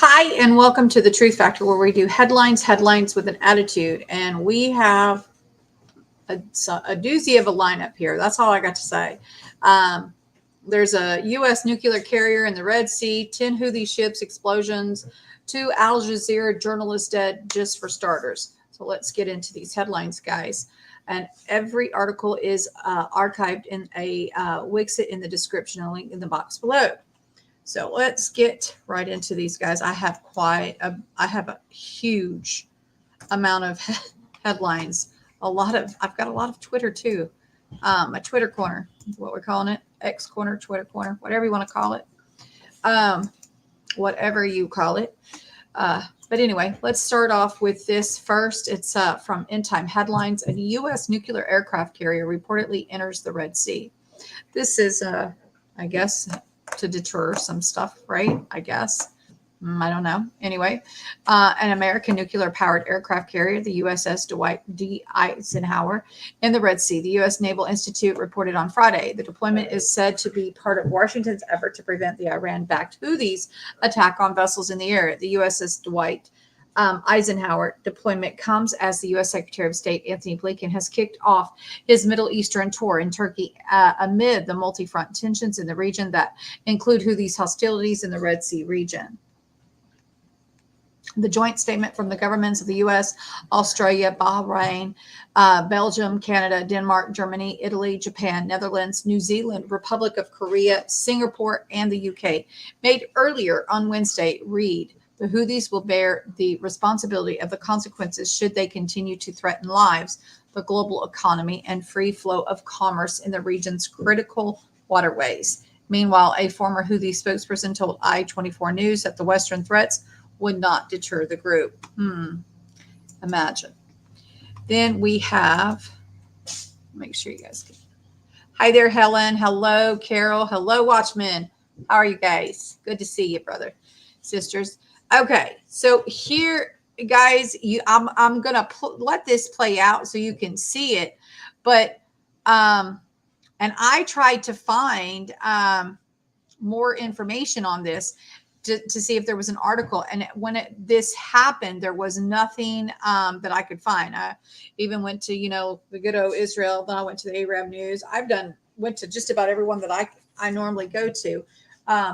Hi, and welcome to the Truth Factor, where we do headlines with an attitude. And we have a doozy of a lineup here. That's all I got to say. There's a U.S. nuclear carrier in the Red Sea, 10 Houthi ships, explosions, 2 Al Jazeera journalists dead, just for starters. So let's get into these headlines, guys. And every article is archived in a Wixit in the description and link in the box below. So let's get right into these, guys. I have a huge amount of headlines. I've got a lot of Twitter too. My Twitter corner is what we're calling it. X corner, Twitter corner, whatever you want to call it. Whatever you call it. But anyway, let's start off with this first. It's from End Time Headlines. A U.S. nuclear aircraft carrier reportedly enters the Red Sea. This is, I guess, to deter some stuff, right? I guess. I don't know. Anyway, an American nuclear-powered aircraft carrier, the USS Dwight D. Eisenhower, in the Red Sea. The U.S. Naval Institute reported on Friday. The deployment is said to be part of Washington's effort to prevent the Iran-backed Houthis' attack on vessels in the area. The USS Dwight Eisenhower deployment comes as the U.S. Secretary of State Anthony Blinken has kicked off his Middle Eastern tour in Turkey amid the multi-front tensions in the region that include Houthis' hostilities in the Red Sea region. The joint statement from the governments of the U.S., Australia, Bahrain, Belgium, Canada, Denmark, Germany, Italy, Japan, Netherlands, New Zealand, Republic of Korea, Singapore, and the U.K. made earlier on Wednesday read the Houthis will bear the responsibility of the consequences should they continue to threaten lives, the global economy, and free flow of commerce in the region's critical waterways. Meanwhile, a former Houthi spokesperson told I-24 News that the Western threats would not deter the group. Imagine. Then we have, make sure you guys can. Hi there, Helen. Hello, Carol. Hello, Watchmen. How are you guys? Good to see you, brother, sisters. Okay, so here, guys, I'm gonna let this play out so you can see it, but and I tried to find more information on this to see if there was an article, and when this happened, there was nothing that I could find. I even went to the good old Israel, then I went to the Arab News. Went to just about everyone that I normally go to.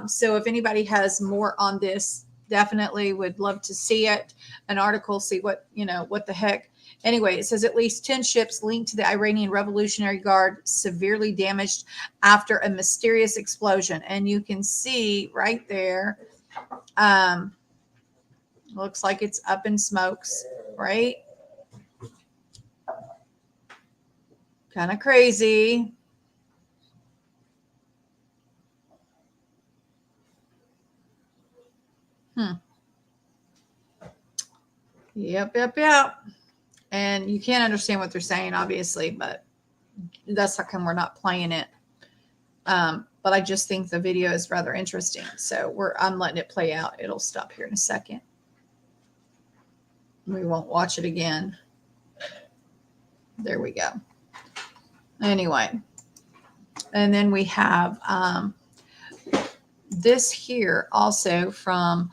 So if anybody has more on this, definitely would love to see it. An article, see what the heck. Anyway, it says at least 10 ships linked to the Iranian Revolutionary Guard severely damaged after a mysterious explosion. And you can see right there, looks like it's up in smokes, right? Kind of crazy. Yep. And you can't understand what they're saying, obviously, but that's how come we're not playing it. But I just think the video is rather interesting. So I'm letting it play out. It'll stop here in a second. We won't watch it again. There we go. Anyway. And then we have this here also from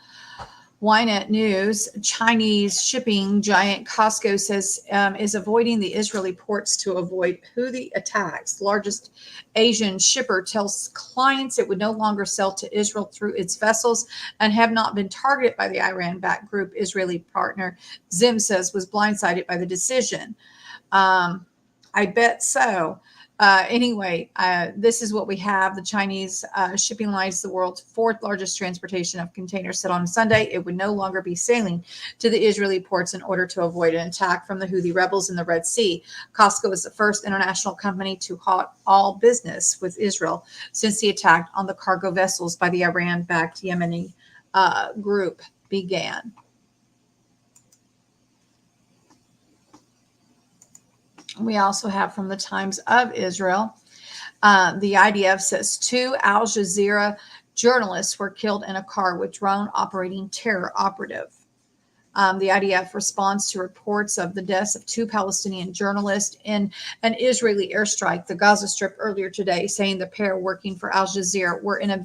Ynet News. Chinese shipping giant Costco says is avoiding the Israeli ports to avoid Houthi attacks. Largest Asian shipper tells clients it would no longer sell to Israel through its vessels and have not been targeted by the Iran-backed group. Israeli partner Zim says was blindsided by the decision. I bet so. Anyway, this is what we have. The Chinese shipping line is the world's 4th largest transportation of containers. Said on Sunday it would no longer be sailing to the Israeli ports in order to avoid an attack from the Houthi rebels in the Red Sea. Costco is the first international company to halt all business with Israel since the attack on the cargo vessels by the Iran-backed Yemeni group began. We also have from the Times of Israel, the IDF says 2 Al Jazeera journalists were killed in a car with drone operating terror operative. The IDF responds to reports of the deaths of 2 Palestinian journalists in an Israeli airstrike, the Gaza Strip, earlier today, saying the pair working for Al Jazeera were in a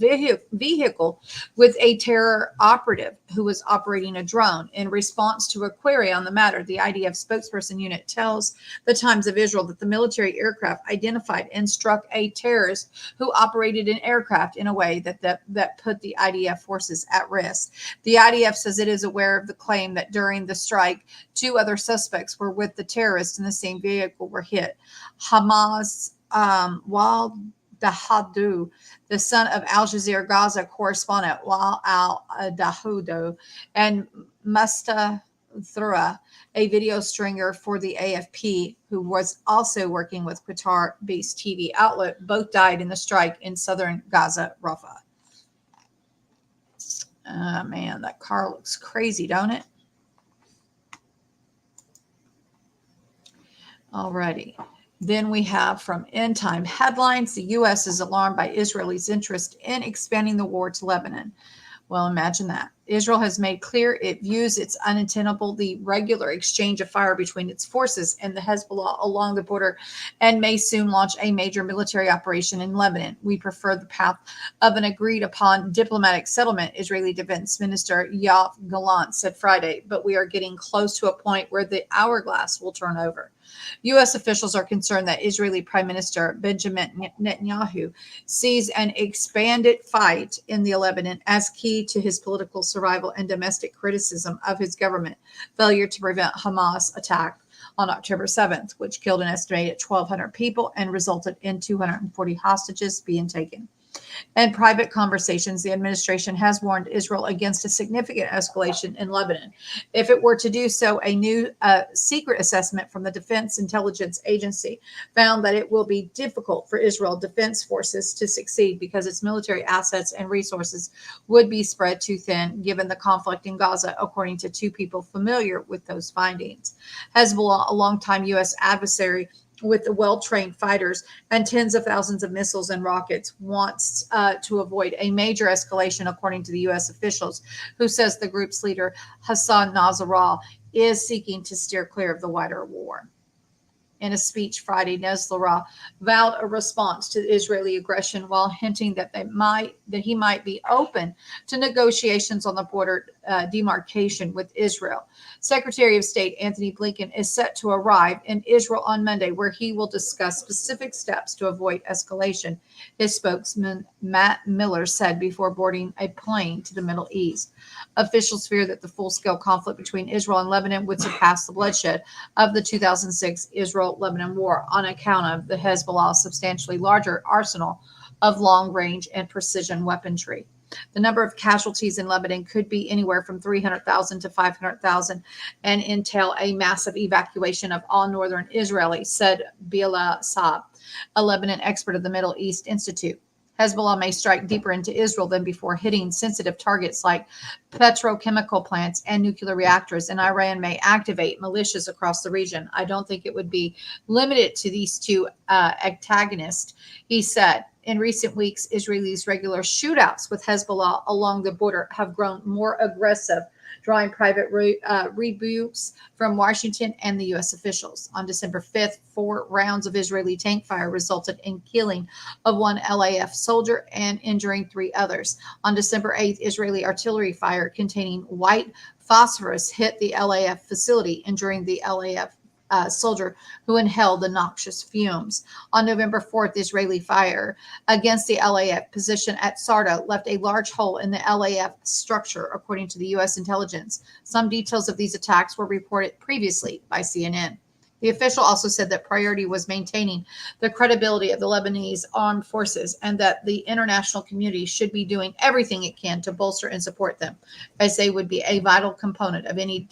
vehicle with a terror operative who was operating a drone. In response to a query on the matter, the IDF spokesperson unit tells the Times of Israel that the military aircraft identified and struck a terrorist who operated an aircraft in a way that put the IDF forces at risk. The IDF says it is aware of the claim that during the strike, 2 other suspects were with the terrorists in the same vehicle were hit. Hamas Wal Dahadu, the son of Al Jazeera Gaza correspondent Wal Al Dahudo, and Musta Thura, a video stringer for the AFP, who was also working with Qatar-based TV outlet, both died in the strike in southern Gaza, Rafah. Man, that car looks crazy, don't it? Alrighty. Then we have from End Time Headlines, the U.S. is alarmed by Israel's interest in expanding the war to Lebanon. Well, imagine that. Israel has made clear it views it's untenable the regular exchange of fire between its forces and the Hezbollah along the border, and may soon launch a major military operation in Lebanon. We prefer the path of an agreed upon diplomatic settlement, Israeli Defense Minister Yoav Gallant said Friday, but we are getting close to a point where the hourglass will turn over. U.S. officials are concerned that Israeli Prime Minister Benjamin Netanyahu sees an expanded fight in the Lebanon as key to his political survival and domestic criticism of his government failure to prevent Hamas attack on October 7th, which killed an estimated 1,200 people and resulted in 240 hostages being taken. In private conversations, the administration has warned Israel against a significant escalation in Lebanon. If it were to do so, a new secret assessment from the Defense Intelligence Agency found that it will be difficult for Israel Defense Forces to succeed because its military assets and resources would be spread too thin given the conflict in Gaza, according to 2 people familiar with those findings. Hezbollah, a longtime U.S. adversary, with the well-trained fighters and tens of thousands of missiles and rockets, wants to avoid a major escalation, according to the U.S. officials, who says the group's leader, Hassan Nasrallah, is seeking to steer clear of the wider war. In a speech Friday, Nasrallah vowed a response to Israeli aggression while hinting that he might be open to negotiations on the border demarcation with Israel. Secretary of State Anthony Blinken is set to arrive in Israel on Monday, where he will discuss specific steps to avoid escalation, his spokesman Matt Miller said before boarding a plane to the Middle East. Officials fear that the full-scale conflict between Israel and Lebanon would surpass the bloodshed of the 2006 Israel-Lebanon war on account of the Hezbollah's substantially larger arsenal of long-range and precision weaponry. The number of casualties in Lebanon could be anywhere from 300,000 to 500,000 and entail a massive evacuation of all northern Israelis, said Bila Saab, a Lebanon expert of the Middle East Institute. Hezbollah may strike deeper into Israel than before, hitting sensitive targets like petrochemical plants and nuclear reactors, and Iran may activate militias across the region. I don't think it would be limited to these 2 antagonists, he said. In recent weeks, Israelis' regular shootouts with Hezbollah along the border have grown more aggressive, drawing private rebukes from Washington and the U.S. officials. On December 5th, 4 rounds of Israeli tank fire resulted in killing of 1 LAF soldier and injuring 3 others. On December 8th, Israeli artillery fire containing white phosphorus hit the LAF facility, injuring the LAF soldier who inhaled the noxious fumes. On November 4th, Israeli fire against the LAF position at Sarda left a large hole in the LAF structure, according to the U.S. intelligence. Some details of these attacks were reported previously by CNN. The official also said that priority was maintaining the credibility of the Lebanese armed forces and that the international community should be doing everything it can to bolster and support them, as they would be a vital component of any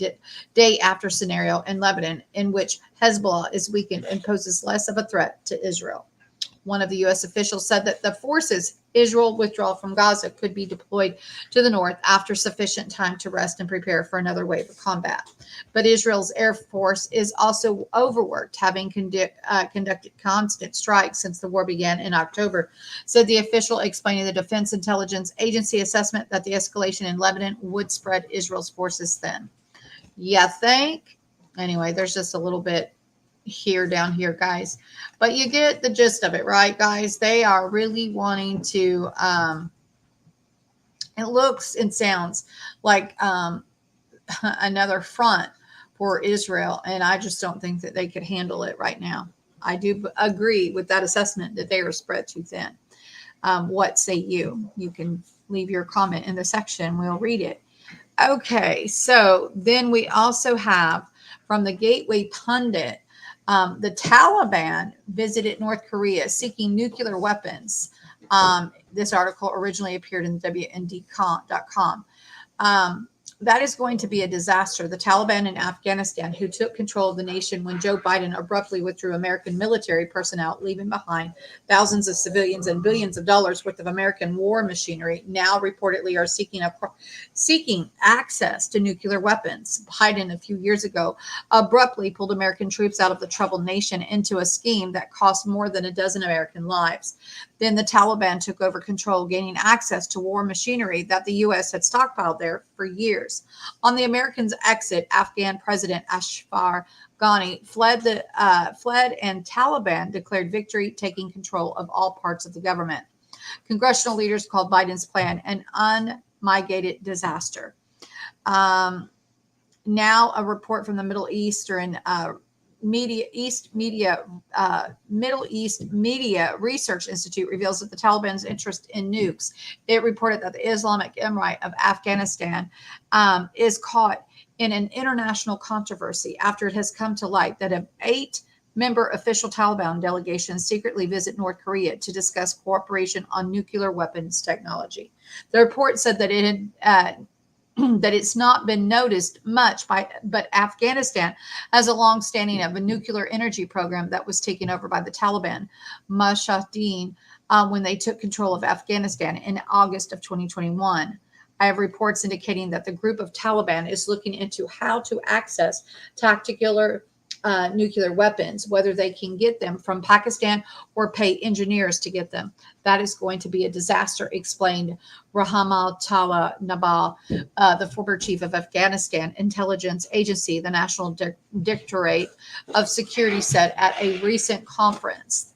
day after scenario in Lebanon in which Hezbollah is weakened and poses less of a threat to Israel. One of the U.S. officials said that the forces Israel withdrawal from Gaza could be deployed to the north after sufficient time to rest and prepare for another wave of combat. But Israel's Air Force is also overworked, having conducted constant strikes since the war began in October, said the official, explaining the Defense Intelligence Agency assessment that the escalation in Lebanon would spread Israel's forces thin. You think? Anyway, there's just a little bit here down here, guys. But you get the gist of it, right, guys? They are really wanting to it looks and sounds like another front for Israel, and I just don't think that they could handle it right now. I do agree with that assessment that they are spread too thin. What say you? You can leave your comment in the section. We'll read it. Okay, so then we also have from the Gateway Pundit, the Taliban visited North Korea seeking nuclear weapons. This article originally appeared in WND.com. That is going to be a disaster. The Taliban in Afghanistan, who took control of the nation when Joe Biden abruptly withdrew American military personnel, leaving behind thousands of civilians and billions of dollars worth of American war machinery, now reportedly are seeking access to nuclear weapons. Biden, a few years ago, abruptly pulled American troops out of the troubled nation into a scheme that cost more than a dozen American lives. Then the Taliban took over control, gaining access to war machinery that the U.S. had stockpiled there for years. On the Americans' exit, Afghan President Ashraf Ghani fled, and Taliban declared victory, taking control of all parts of the government. Congressional leaders called Biden's plan an unmitigated disaster. Now, a report from the Middle East Media Research Institute reveals that the Taliban's interest in nukes. It reported that the Islamic Emirate of Afghanistan is caught in an international controversy after it has come to light that an 8-member official Taliban delegation secretly visit North Korea to discuss cooperation on nuclear weapons technology. The report said that it had that it's not been noticed much but Afghanistan has a long-standing of a nuclear energy program that was taken over by the Taliban Mujahideen when they took control of Afghanistan in August of 2021. I have reports indicating that the group of Taliban is looking into how to access tactical nuclear weapons, whether they can get them from Pakistan or pay engineers to get them. That is going to be a disaster, explained Rahmatullah Nabal, the former chief of Afghanistan intelligence agency, the National Directorate of Security, said at a recent conference.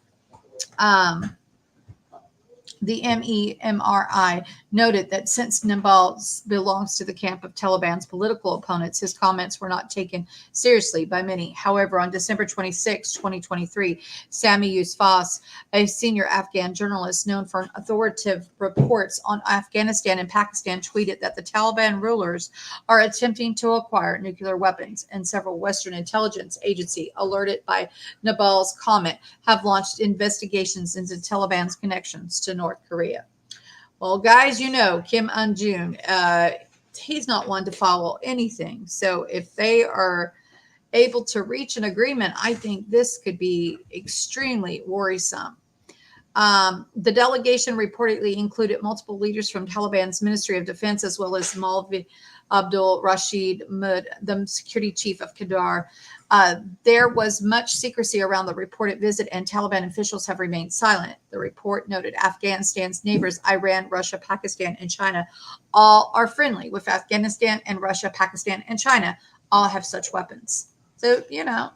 The MEMRI noted that since Nabal belongs to the camp of Taliban's political opponents, his comments were not taken seriously by many. However, on December 26, 2023, Sami Yousafzai, a senior Afghan journalist known for authoritative reports on Afghanistan and Pakistan, tweeted that the Taliban rulers are attempting to acquire nuclear weapons, and several Western intelligence agencies, alerted by Nabal's comment, have launched investigations into Taliban's connections to North Korea. Well, guys, you know, Kim Un-jun, he's not one to follow anything. So if they are able to reach an agreement, I think this could be extremely worrisome. The delegation reportedly included multiple leaders from Taliban's Ministry of Defense, as well as Maulvi Abdul Rashid Mud, the security chief of Qadar. There was much secrecy around the reported visit, and Taliban officials have remained silent. The report noted Afghanistan's neighbors, Iran, Russia, Pakistan, and China, all are friendly with Afghanistan, and Russia, Pakistan, and China all have such weapons. So, you know,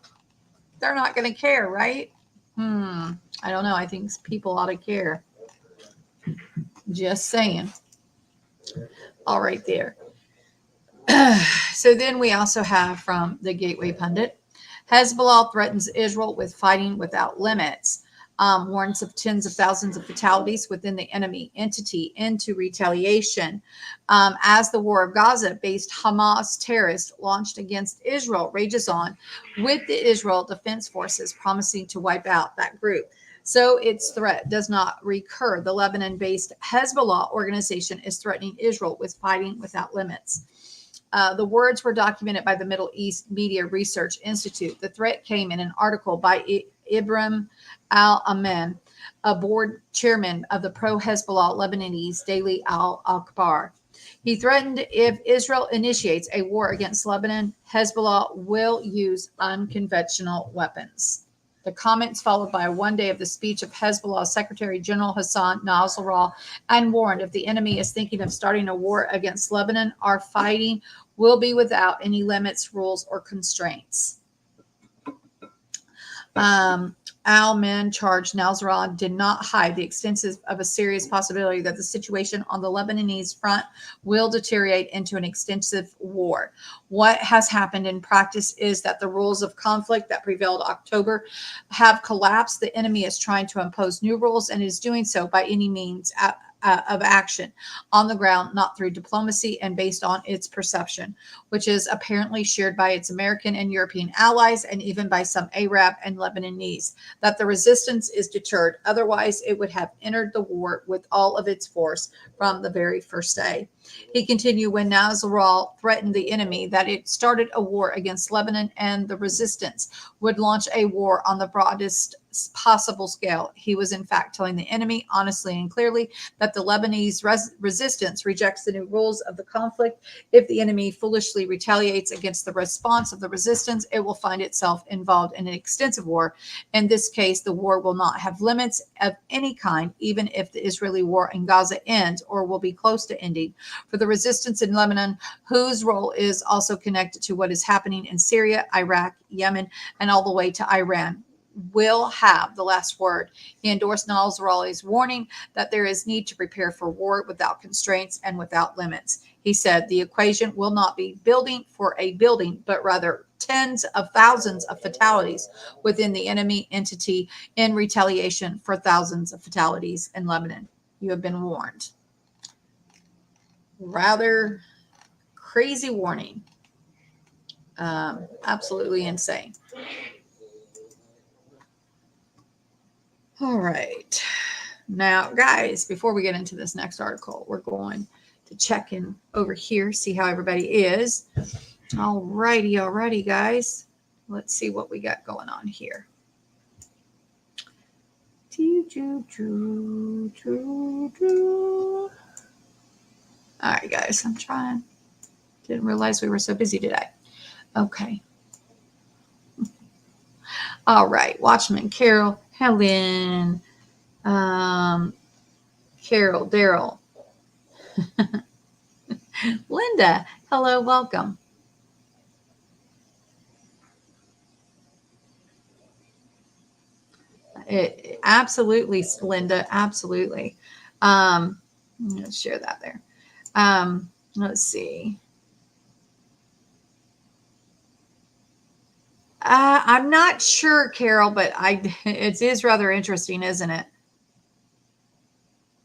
they're not going to care, right? I don't know. I think people ought to care. Just saying. All right there. So then we also have from the Gateway Pundit, Hezbollah threatens Israel with fighting without limits, warns of tens of thousands of fatalities within the enemy entity into retaliation as the war of Gaza-based Hamas terrorists launched against Israel rages on, with the Israel Defense Forces promising to wipe out that group. So its threat does not recur. The Lebanon-based Hezbollah organization is threatening Israel with fighting without limits. The words were documented by the Middle East Media Research Institute. The threat came in an article by Ibrahim Al-Amin, a board chairman of the pro-Hezbollah Lebanese Daily Al-Akhbar. He threatened if Israel initiates a war against Lebanon, Hezbollah will use unconventional weapons. The comments followed by one day of the speech of Hezbollah Secretary General Hassan Nasrallah and warned if the enemy is thinking of starting a war against Lebanon, our fighting will be without any limits, rules, or constraints. Al-Men charged Nasrallah did not hide the extensive of a serious possibility that the situation on the Lebanese front will deteriorate into an extensive war. What has happened in practice is that the rules of conflict that prevailed October have collapsed. The enemy is trying to impose new rules and is doing so by any means of action on the ground, not through diplomacy and based on its perception, which is apparently shared by its American and European allies and even by some Arab and Lebanese, that the resistance is deterred. Otherwise, it would have entered the war with all of its force from the very first day. He continued, when Nasrallah threatened the enemy that it started a war against Lebanon and the resistance would launch a war on the broadest possible scale. He was in fact telling the enemy honestly and clearly that the Lebanese resistance rejects the new rules of the conflict. If the enemy foolishly retaliates against the response of the resistance, it will find itself involved in an extensive war. In this case, the war will not have limits of any kind, even if the Israeli war in Gaza ends or will be close to ending. For the resistance in Lebanon, whose role is also connected to what is happening in Syria, Iraq, Yemen, and all the way to Iran, will have the last word. He endorsed Nasrallah's warning that there is need to prepare for war without constraints and without limits. He said the equation will not be building for a building, but rather tens of thousands of fatalities within the enemy entity in retaliation for thousands of fatalities in Lebanon. You have been warned. Rather crazy warning. Absolutely insane. All right. Now, guys, before we get into this next article, we're going to check in over here, see how everybody is. All righty, guys. Let's see what we got going on here. All right, guys, I'm trying. Didn't realize we were so busy today. Okay. All right. Watchman, Carol, Helen, Carol, Daryl, Linda. Hello, welcome. Absolutely, Linda. Absolutely. Let's share that there. Let's see. I'm not sure, Carol, but it is rather interesting, isn't it?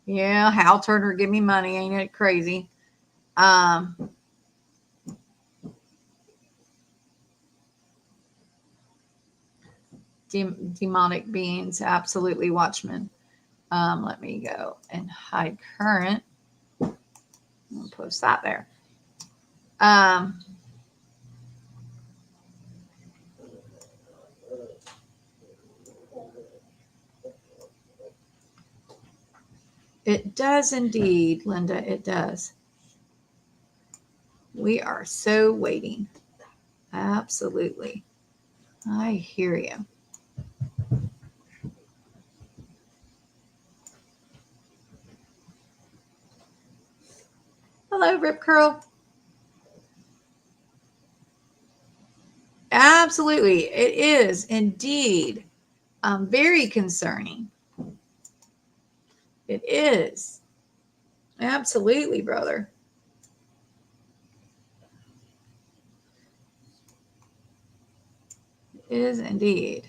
Yeah, Hal Turner, give me money. Ain't it crazy? Demonic beings, absolutely, Watchmen. Let me go and hide current. I'll post that there. It does indeed, Linda. It does. We are so waiting. Absolutely. I hear you. Hello, Rip Curl. Absolutely. It is indeed very concerning. It is. Absolutely, brother. It is indeed.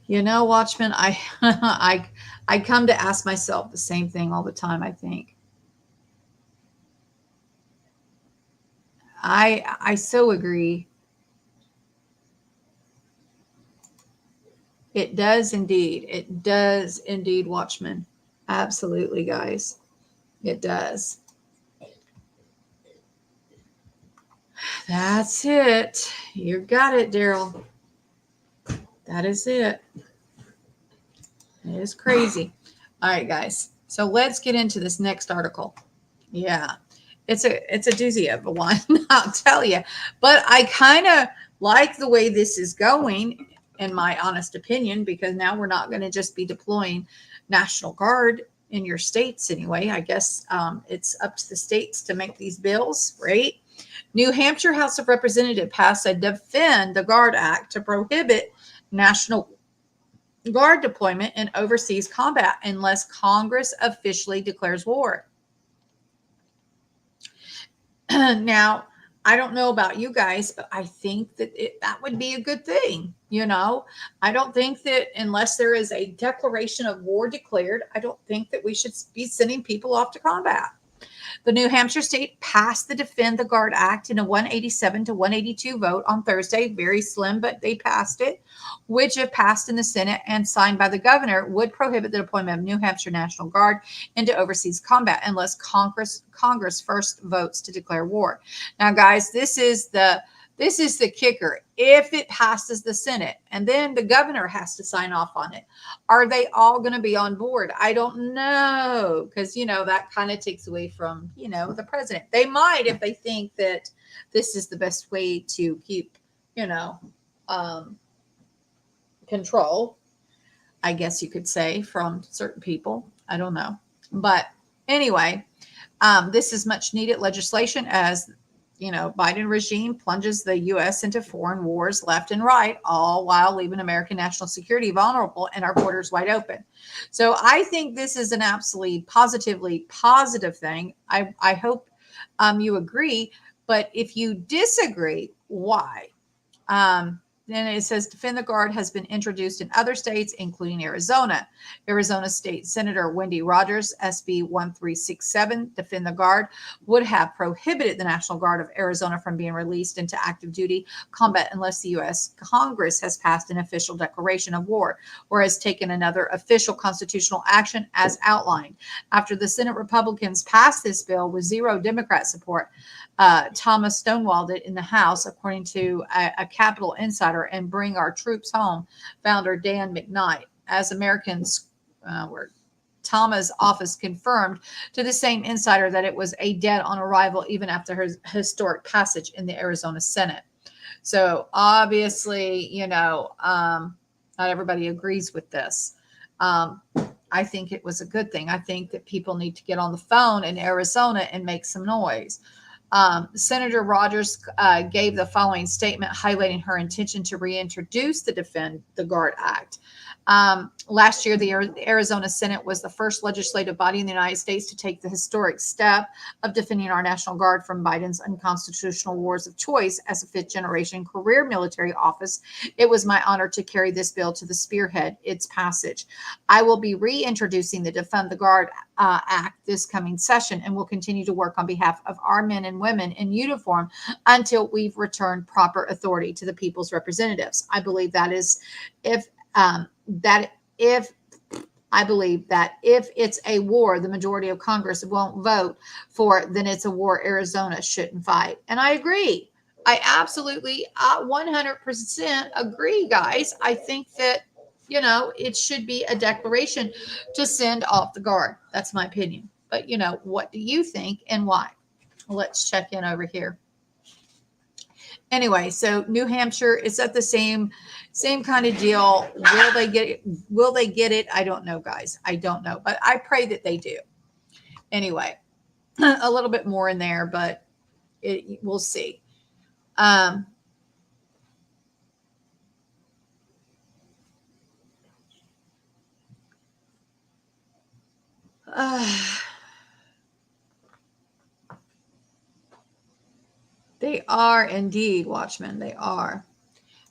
You know, Watchman, I come to ask myself the same thing all the time, I think. I so agree. It does indeed. It does indeed, Watchman. Absolutely, guys. It does. That's it. You got it, Daryl. That is it. It is crazy. All right, guys. So let's get into this next article. Yeah. it's a doozy of a one, I'll tell you. But I kind of like the way this is going, in my honest opinion, because now we're not going to just be deploying National Guard in your states anyway. I guess it's up to the states to make these bills, right? New Hampshire House of Representatives passed a Defend the Guard Act to prohibit National Guard deployment in overseas combat unless Congress officially declares war. Now, I don't know about you guys, but I think that that would be a good thing. I don't think that unless there is a declaration of war declared, I don't think that we should be sending people off to combat. The New Hampshire state passed the Defend the Guard Act in a 187 to 182 vote on Thursday. Very slim, but they passed it, which, if passed in the Senate and signed by the governor, would prohibit the deployment of New Hampshire National Guard into overseas combat unless Congress first votes to declare war. Now, guys, this is the kicker. If it passes the Senate and then the governor has to sign off on it, are they all going to be on board? I don't know, because, that kind of takes away from, the president. They might, if they think that this is the best way to keep, control, I guess you could say, from certain people. I don't know. But anyway, this is much needed legislation as Biden regime plunges the U.S. into foreign wars left and right, all while leaving American national security vulnerable and our borders wide open. So I think this is an absolutely positively positive thing. I hope you agree. But if you disagree, why? Then it says Defend the Guard has been introduced in other states, including Arizona. Arizona State Senator Wendy Rogers, SB 1367, Defend the Guard, would have prohibited the National Guard of Arizona from being released into active duty combat unless the U.S. Congress has passed an official declaration of war or has taken another official constitutional action as outlined. After the Senate Republicans passed this bill with zero Democrat support, Thomas stonewalled it in the House, according to a Capitol insider and Bring Our Troops Home founder Dan McKnight. As Americans were Thomas' office confirmed to the same insider that it was a dead on arrival even after his historic passage in the Arizona Senate. So obviously, not everybody agrees with this. I think it was a good thing. I think that people need to get on the phone in Arizona and make some noise. Senator Rogers gave the following statement highlighting her intention to reintroduce the Defend the Guard Act. Last year, the Arizona Senate was the first legislative body in the United States to take the historic step of defending our National Guard from Biden's unconstitutional wars of choice. As a fifth-generation career military office, it was my honor to carry this bill to the spearhead its passage. I will be reintroducing the Defend the Guard Act this coming session and will continue to work on behalf of our men and women in uniform until we've returned proper authority to the people's representatives. I believe that if it's a war the majority of Congress won't vote for, then it's a war Arizona shouldn't fight. And I agree. I absolutely 100% agree, guys. I think that, it should be a declaration to send off the Guard. That's my opinion. But, what do you think and why? Let's check in over here. Anyway, so New Hampshire is at the same kind of deal. Will they get it? I don't know, guys. I don't know, but I pray that they do. Anyway, a little bit more in there, but we'll see. They are indeed, Watchmen. They are.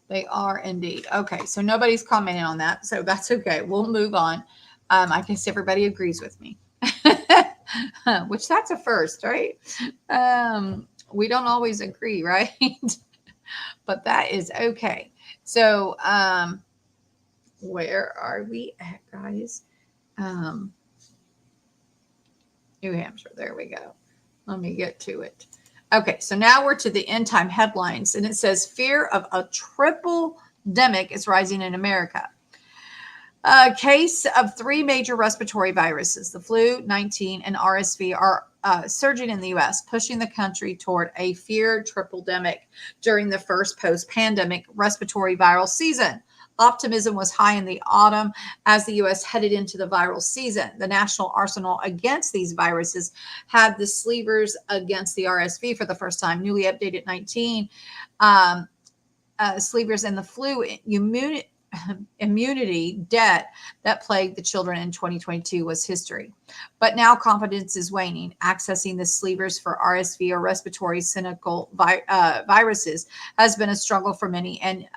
They are indeed. Okay, so nobody's commenting on that, so that's okay. We'll move on. I guess everybody agrees with me, which that's a first, right? We don't always agree, right? But that is okay. So where are we at, guys? New Hampshire. There we go. Let me get to it. Okay, so now we're to the end time headlines, and it says fear of a triple demic is rising in America. A case of 3 major respiratory viruses, the flu, 19, and RSV, are surging in the U.S., pushing the country toward a feared triple-demic during the first post-pandemic respiratory viral season. Optimism was high in the autumn as the U.S. headed into the viral season. The national arsenal against these viruses had the sleevers against the RSV for the first time, newly updated 19 sleevers, and the flu immunity debt that plagued the children in 2022 was history. But now confidence is waning. Accessing the sleevers for RSV or respiratory syncytial viruses has been a struggle for many, and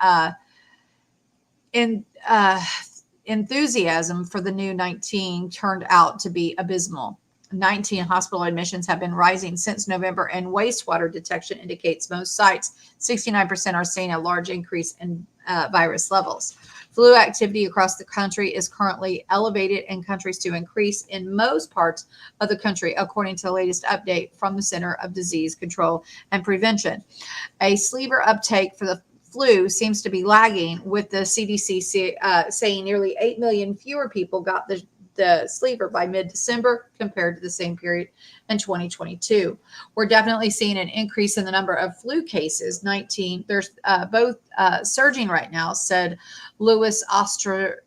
enthusiasm for the new 19 turned out to be abysmal. 19 hospital admissions have been rising since November, and wastewater detection indicates most sites, 69%, are seeing a large increase in virus levels. Flu activity across the country is currently elevated and countries to increase in most parts of the country, according to the latest update from the Center of Disease Control and Prevention. A sleever uptake for the flu seems to be lagging, with the CDC saying nearly 8 million fewer people got the sleever by mid-December compared to the same period in 2022. We're definitely seeing an increase in the number of flu cases. 19, there's both surging right now, said Louis Ostrowski,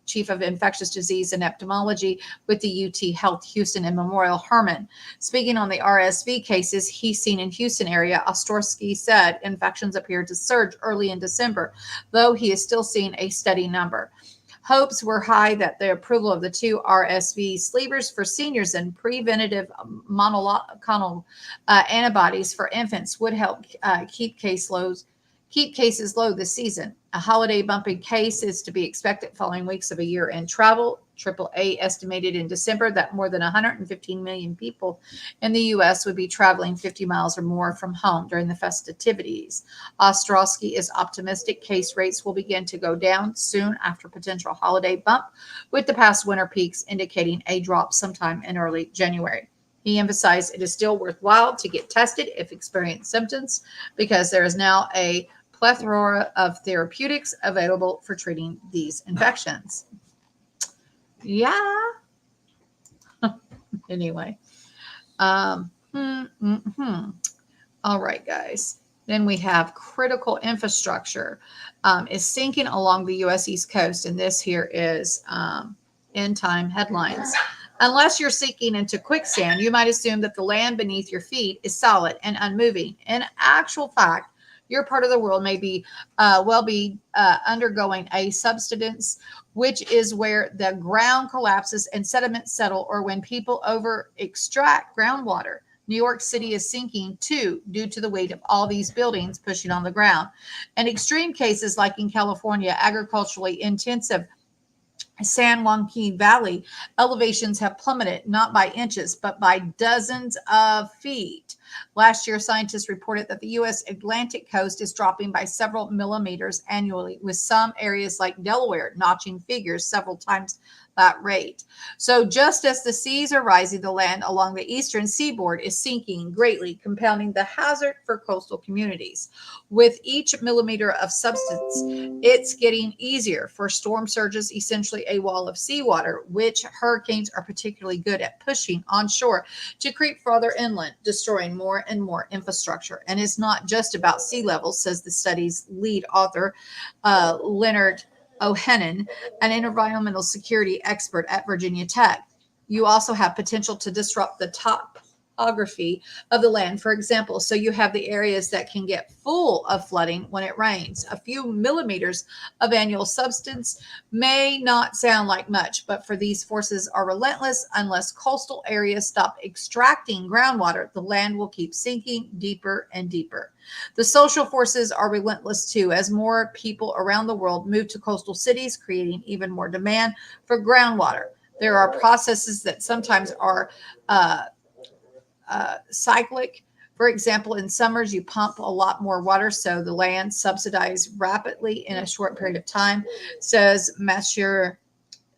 chief of infectious disease and epidemiology with the UT Health Houston and Memorial Hermann. Speaking on the RSV cases he's seen in Houston area, Ostrowski said infections appeared to surge early in December, though he is still seeing a steady number. Hopes were high that the approval of the 2 RSV sleevers for seniors and preventative monoclonal antibodies for infants would help keep cases low this season. A holiday bumping case is to be expected following weeks of a year-end travel. AAA estimated in December that more than 115 million people in the U.S. would be traveling 50 miles or more from home during the festivities. Ostrowski is optimistic case rates will begin to go down soon after potential holiday bump, with the past winter peaks indicating a drop sometime in early January. He emphasized it is still worthwhile to get tested if experiencing symptoms, because there is now a plethora of therapeutics available for treating these infections. Yeah. Anyway. All right, guys. Then we have critical infrastructure is sinking along the U.S. East Coast. And this here is end time headlines. Unless you're sinking into quicksand, you might assume that the land beneath your feet is solid and unmoving. In actual fact, your part of the world may be undergoing a subsidence, which is where the ground collapses and sediments settle, or when people over extract groundwater. New York City is sinking too, due to the weight of all these buildings pushing on the ground. In extreme cases, like in California, agriculturally intensive San Joaquin Valley, elevations have plummeted not by inches, but by dozens of feet. Last year, scientists reported that the U.S. Atlantic coast is dropping by several millimeters annually, with some areas like Delaware notching figures several times that rate. So just as the seas are rising, the land along the eastern seaboard is sinking greatly, compounding the hazard for coastal communities. With each millimeter of substance, it's getting easier for storm surges, essentially a wall of seawater, which hurricanes are particularly good at pushing onshore to creep farther inland, destroying more and more infrastructure. And it's not just about sea level, says the study's lead author, Leonard O'Hannon, an environmental security expert at Virginia Tech. You also have potential to disrupt the topography of the land, for example. So you have the areas that can get full of flooding when it rains. A few millimeters of annual substance may not sound like much, but for these forces are relentless. Unless coastal areas stop extracting groundwater, the land will keep sinking deeper and deeper. The social forces are relentless too, as more people around the world move to coastal cities, creating even more demand for groundwater. There are processes that sometimes are cyclic. For example, in summers, you pump a lot more water, so the land subsidizes rapidly in a short period of time, says Monsieur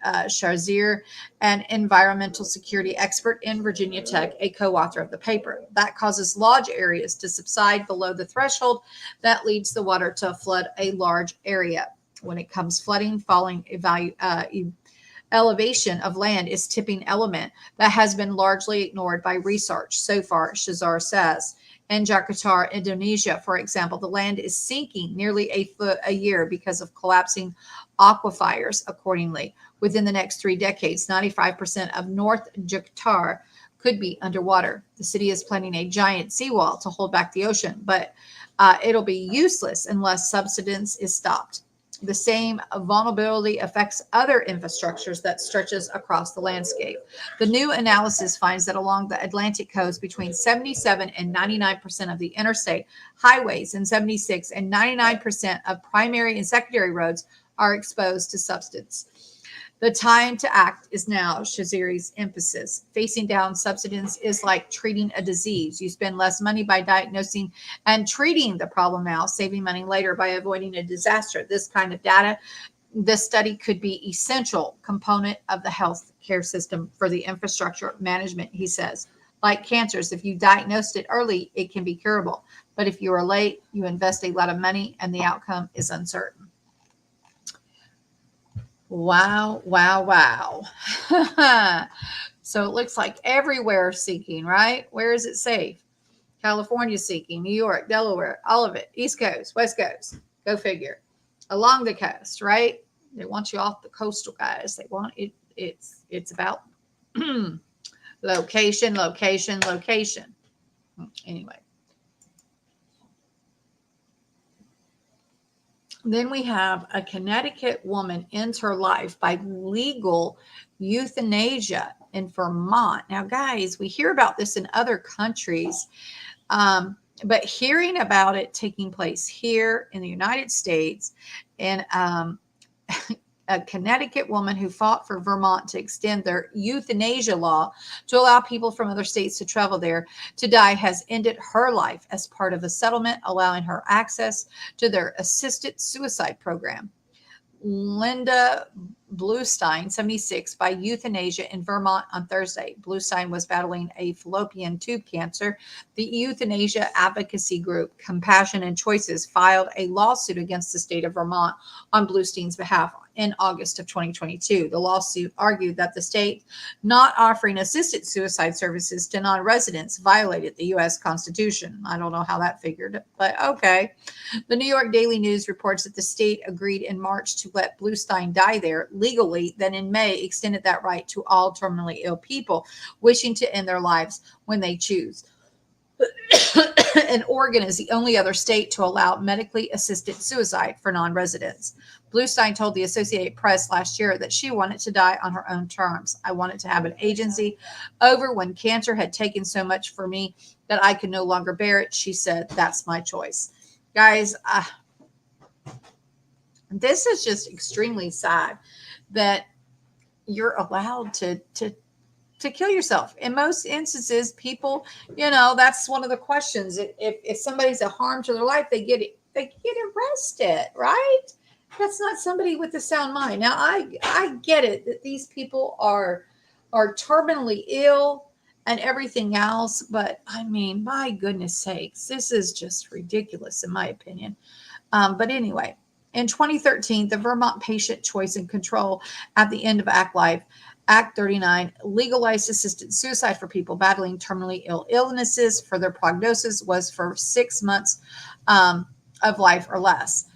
Jazeera, an environmental security expert in Virginia Tech, a co-author of the paper. That causes large areas to subside below the threshold that leads the water to flood a large area. When it comes flooding, following elevation of land is tipping element that has been largely ignored by research so far, Shazar says. In Jakarta, Indonesia, for example, the land is sinking nearly a foot a year because of collapsing aquifers. Accordingly, within the next 3 decades, 95% of North Jakarta could be underwater. The city is planning a giant seawall to hold back the ocean, but it'll be useless unless subsidence is stopped. The same vulnerability affects other infrastructures that stretches across the landscape. The new analysis finds that along the Atlantic coast, between 77 and 99% of the interstate highways and 76 and 99% of primary and secondary roads are exposed to substance. The time to act is now, Shaziri's emphasis. Facing down subsidence is like treating a disease. You spend less money by diagnosing and treating the problem now, saving money later by avoiding a disaster. This kind of data, this study could be essential component of the health care system for the infrastructure management, he says. Like cancers, if you diagnosed it early, it can be curable. But if you are late, you invest a lot of money and the outcome is uncertain. Wow, wow, wow. So it looks like everywhere seeking, right? Where is it safe? California seeking, New York, Delaware, all of it. East Coast, West Coast. Go figure. Along the coast, right? They want you off the coastal, guys. They want it. It's about location, location, location. Anyway. Then we have a Connecticut woman ends her life by legal euthanasia in Vermont. Now, guys, we hear about this in other countries, but hearing about it taking place here in the United States, and a Connecticut woman who fought for Vermont to extend their euthanasia law to allow people from other states to travel there to die has ended her life as part of a settlement allowing her access to their assisted suicide program. Linda Bluestein, 76, by euthanasia in Vermont on Thursday. Bluestein was battling a fallopian tube cancer. The euthanasia advocacy group Compassion and Choices filed a lawsuit against the state of Vermont on Bluestein's behalf in August of 2022. The lawsuit argued that the state not offering assisted suicide services to non-residents violated the U.S. Constitution. I don't know how that figured, but okay. The New York Daily News reports that the state agreed in March to let Bluestein die there legally, then in May extended that right to all terminally ill people wishing to end their lives when they choose. And Oregon is the only other state to allow medically assisted suicide for non-residents. Bluestein told the Associated Press last year that she wanted to die on her own terms. I wanted to have an agency over when cancer had taken so much for me that I could no longer bear it. She said, that's my choice. Guys, this is just extremely sad that you're allowed to kill yourself. In most instances, people, that's one of the questions. If somebody's a harm to their life, they get arrested, right? That's not somebody with a sound mind. Now, I get it that these people are terminally ill and everything else, but I mean, my goodness sakes, this is just ridiculous in my opinion. But anyway, in 2013, the Vermont Patient Choice and Control at the end of Act 39 legalized assisted suicide for people battling terminally ill illnesses for their prognosis was for 6 months of life or less.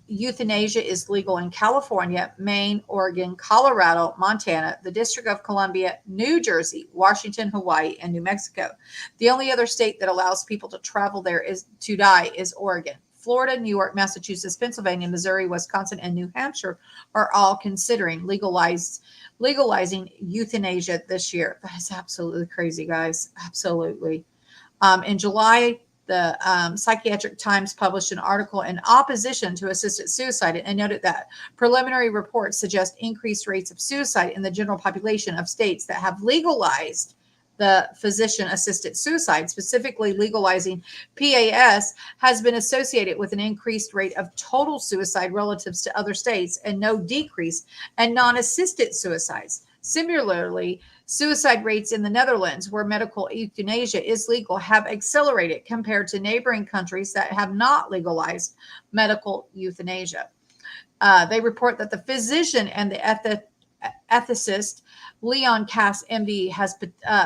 Euthanasia is legal in California, Maine, Oregon, Colorado, Montana, the District of Columbia, New Jersey, Washington, Hawaii, and New Mexico. The only other state that allows people to travel there to die is Oregon. Florida, New York, Massachusetts, Pennsylvania, Missouri, Wisconsin, and New Hampshire are all considering legalizing euthanasia this year. That is absolutely crazy, guys. Absolutely. In July, the Psychiatric Times published an article in opposition to assisted suicide and noted that preliminary reports suggest increased rates of suicide in the general population of states that have legalized the physician-assisted suicide. Specifically, legalizing PAS has been associated with an increased rate of total suicide relative to other states and no decrease in non-assisted suicides. Similarly, suicide rates in the Netherlands, where medical euthanasia is legal, have accelerated compared to neighboring countries that have not legalized medical euthanasia. They report that the physician and the ethicist Leon Cass, MD, has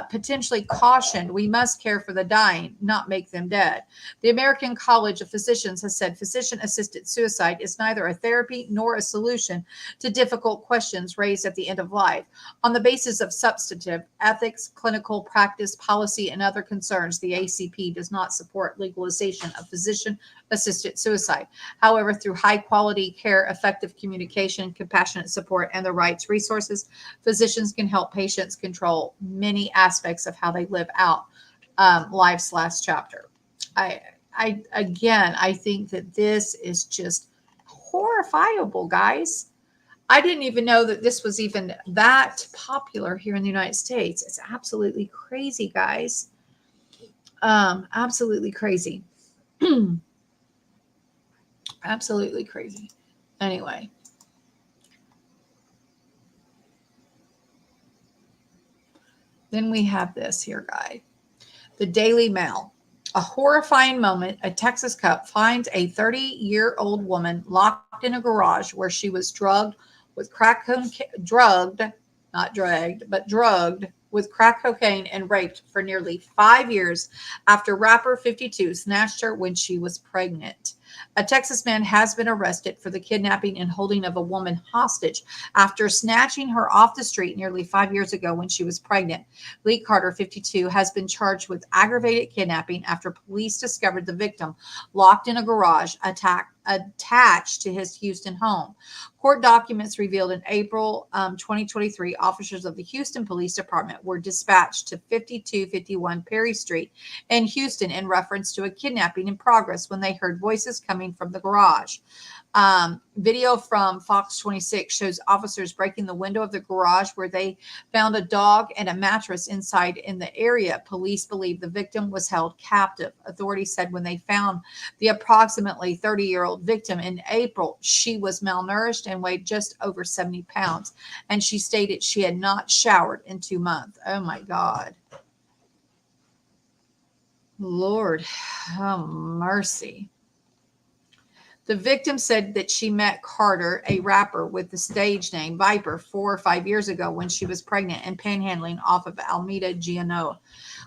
potentially cautioned we must care for the dying, not make them dead. The American College of Physicians has said physician-assisted suicide is neither a therapy nor a solution to difficult questions raised at the end of life. On the basis of substantive ethics, clinical practice, policy, and other concerns, the ACP does not support legalization of physician-assisted suicide. However, through high-quality care, effective communication, compassionate support, and the rights resources, physicians can help patients control many aspects of how they live out life's last chapter. I think that this is just horrifiable, guys. I didn't even know that this was even that popular here in the United States. It's absolutely crazy, guys. Absolutely crazy. Absolutely crazy. Anyway. Then we have this here, guy. The Daily Mail. A horrifying moment. A Texas cop finds a 30-year-old woman locked in a garage where she was drugged with crack drugged, not dragged, but drugged with crack cocaine and raped for nearly 5 years after rapper 52 snatched her when she was pregnant. A Texas man has been arrested for the kidnapping and holding of a woman hostage after snatching her off the street nearly 5 years ago when she was pregnant. Lee Carter, 52, has been charged with aggravated kidnapping after police discovered the victim locked in a garage attached to his Houston home. Court documents revealed in April 2023, officers of the Houston Police Department were dispatched to 5251 Perry Street in Houston in reference to a kidnapping in progress when they heard voices coming from the garage. Video from Fox 26 shows officers breaking the window of the garage where they found a dog and a mattress inside. In the area, police believe the victim was held captive. Authorities said when they found the approximately 30-year-old victim in April, she was malnourished and weighed just over 70 pounds. And she stated she had not showered in 2 months. Oh my God. Lord, have mercy. The victim said that she met Carter, a rapper with the stage name Viper, 4 or 5 years ago when she was pregnant and panhandling off of Alameda Genoa.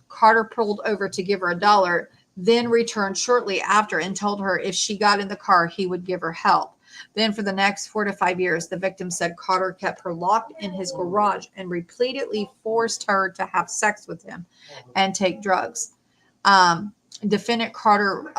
Carter pulled over to give her $1, then returned shortly after and told her if she got in the car, he would give her help. Then for the next 4 to 5 years, the victim said Carter kept her locked in his garage and repeatedly forced her to have sex with him and take drugs. Defendant Carter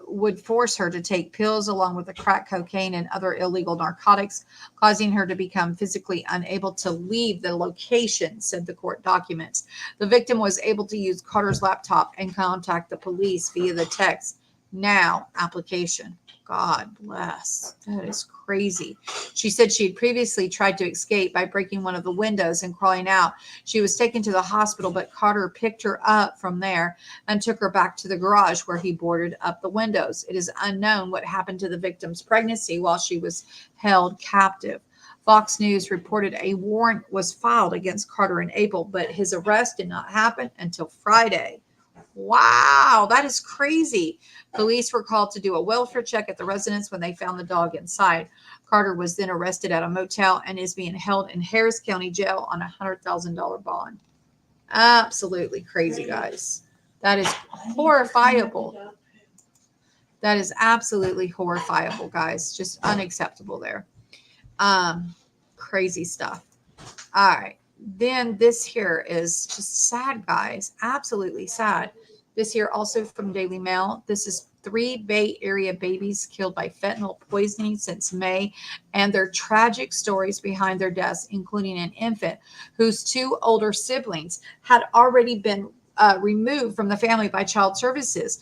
would force her to take pills along with the crack cocaine and other illegal narcotics, causing her to become physically unable to leave the location, said the court documents. The victim was able to use Carter's laptop and contact the police via the Text Now application. God bless. That is crazy. She said she had previously tried to escape by breaking one of the windows and crawling out. She was taken to the hospital, but Carter picked her up from there and took her back to the garage where he boarded up the windows. It is unknown what happened to the victim's pregnancy while she was held captive. Fox News reported a warrant was filed against Carter in April, but his arrest did not happen until Friday. Wow, that is crazy. Police were called to do a welfare check at the residence when they found the dog inside. Carter was then arrested at a motel and is being held in Harris County Jail on a $100,000 bond. Absolutely crazy, guys. That is horrifiable. That is absolutely horrifiable, guys. Just unacceptable there. Crazy stuff. All right. Then this here is just sad, guys. Absolutely sad. This here also from Daily Mail. This is 3 Bay Area babies killed by fentanyl poisoning since May and their tragic stories behind their deaths, including an infant whose 2 older siblings had already been removed from the family by child services.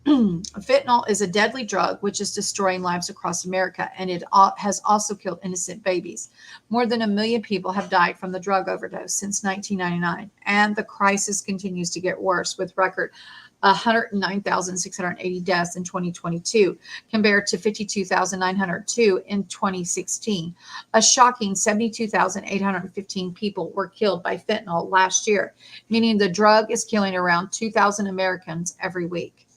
Fentanyl is a deadly drug which is destroying lives across America, and it has also killed innocent babies. More than 1 million people have died from the drug overdose since 1999, and the crisis continues to get worse with record 109,680 deaths in 2022 compared to 52,902 in 2016. A shocking 72,815 people were killed by fentanyl last year, meaning the drug is killing around 2,000 Americans every week.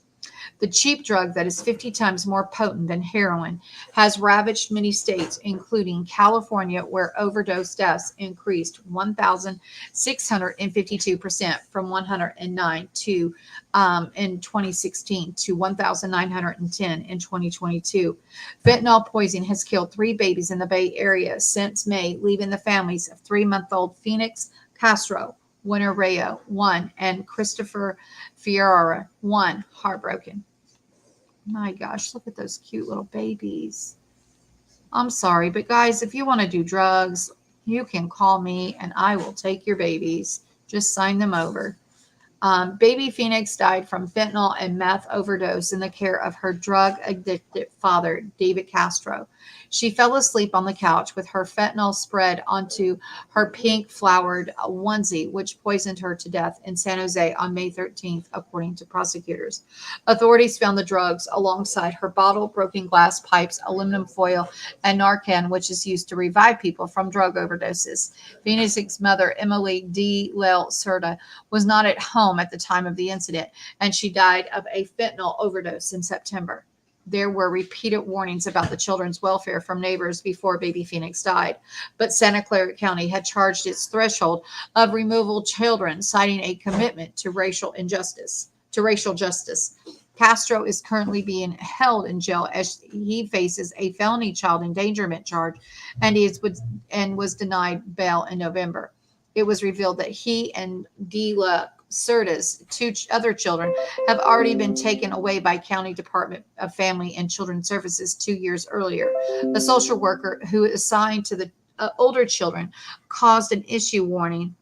The cheap drug that is 50 times more potent than heroin has ravaged many states, including California, where overdose deaths increased 1,652% from 109 in 2016 to 1,910 in 2022. Fentanyl poisoning has killed 3 babies in the Bay Area since May, leaving the families of 3-month-old Phoenix Castro, Winter Rayo, 1, and Christopher Fiora, 1, heartbroken. My gosh, look at those cute little babies. I'm sorry, but guys, if you want to do drugs, you can call me and I will take your babies. Just sign them over. Baby Phoenix died from fentanyl and meth overdose in the care of her drug-addicted father, David Castro. She fell asleep on the couch with her fentanyl spread onto her pink flowered onesie, which poisoned her to death in San Jose on May 13th, according to prosecutors. Authorities found the drugs alongside her bottle, broken glass pipes, aluminum foil, and Narcan, which is used to revive people from drug overdoses. Phoenix's mother, Emily D. Lel Serta, was not at home at the time of the incident, and she died of a fentanyl overdose in September. There were repeated warnings about the children's welfare from neighbors before baby Phoenix died, but Santa Clara County had charged its threshold of removal children, citing a commitment to racial justice. Castro is currently being held in jail as he faces a felony child endangerment charge, and was denied bail in November. It was revealed that he and De La Cerda's 2 other children have already been taken away by County Department of Family and Children's Services 2 years earlier. A social worker who is assigned to the older children caused an issue warning.